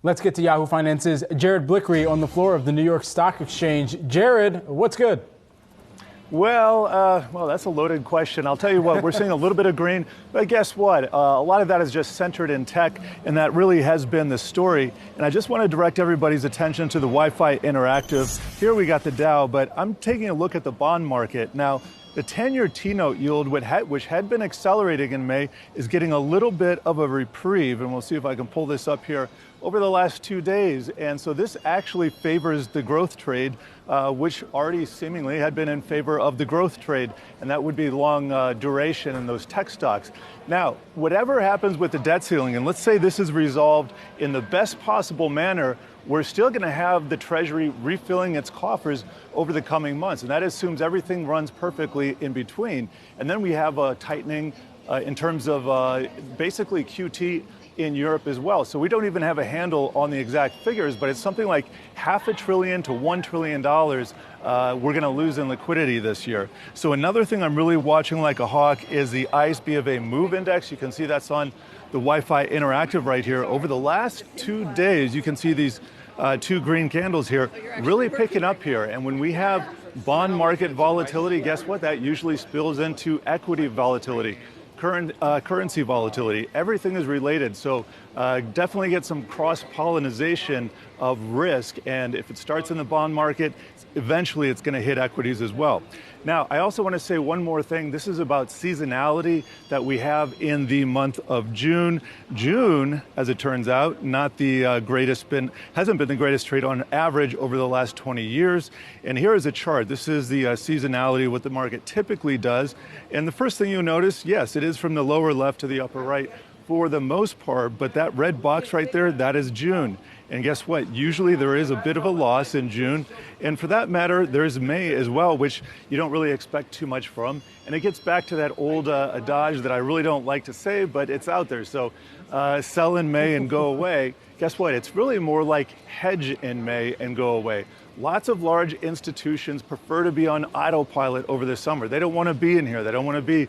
Let's get to Yahoo Finance's Jared Blikre on the floor of the New York Stock Exchange. Jared, what's good? Well, that's a loaded question. I'll tell you what, we're seeing a little bit of green, but guess what? A lot of that is just centered in tech, and that really has been the story. And I just want to direct everybody's attention to the Wi-Fi Interactive. Here we got the Dow, but I'm taking a look at the bond market. Now, the 10-year T-note yield, which had been accelerating in May, is getting a little bit of a reprieve, and we'll see if I can pull this up here, over the last 2 days. And so this actually favors the growth trade, which already seemingly had been in favor of the growth trade, and that would be long duration in those tech stocks. Now, whatever happens with the debt ceiling, and let's say this is resolved in the best possible manner, we're still going to have the Treasury refilling its coffers over the coming months, and that assumes everything runs perfectly in between. And then we have a tightening in terms of basically QT in Europe as well. So we don't even have a handle on the exact figures, but it's something like $500 billion to $1 trillion we're going to lose in liquidity this year. So another thing I'm really watching like a hawk is the ISB of a Move Index. You can see that's on the Wi-Fi Interactive right here. Over the last 2 days, you can see these two green candles here really picking up here. And when we have bond market volatility, guess what? That usually spills into equity volatility. Currency volatility, everything is related. So definitely get some cross-pollination of risk. And if it starts in the bond market, eventually it's going to hit equities as well. Now, I also want to say one more thing. This is about seasonality that we have in the month of June. June, as it turns out, not the hasn't been the greatest trade on average over the last 20 years. And here is a chart. This is the seasonality, what the market typically does. And the first thing you'll notice, yes, it is from the lower left to the upper right for the most part, but that red box right there, that is June. And guess what? Usually there is a bit of a loss in June. And for that matter, there's May as well, which you don't really expect too much from. And it gets back to that old adage that I really don't like to say, but it's out there. So sell in May and go away. Guess what? It's really more like hedge in May and go away. Lots of large institutions prefer to be on autopilot over the summer. They don't want to be in here. They don't want to be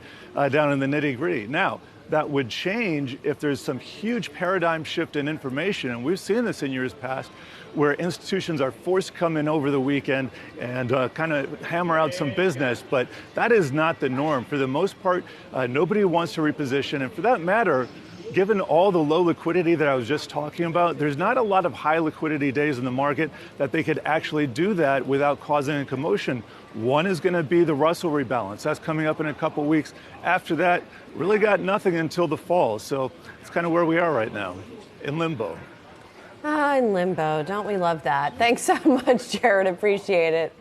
down in the nitty-gritty. Now, that would change if there's some huge paradigm shift in information. And we've seen this in years past where institutions are forced to come in over the weekend and kind of hammer out some business. But that is not the norm. For the most part, nobody wants to reposition. And for that matter, given all the low liquidity that I was just talking about, there's not a lot of high liquidity days in the market that they could actually do that without causing a commotion. One is going to be the Russell rebalance. That's coming up in a couple weeks. After that, really got nothing until the fall. So it's kind of where we are right now, in limbo. In limbo. Don't we love that? Thanks so much, Jared. Appreciate it.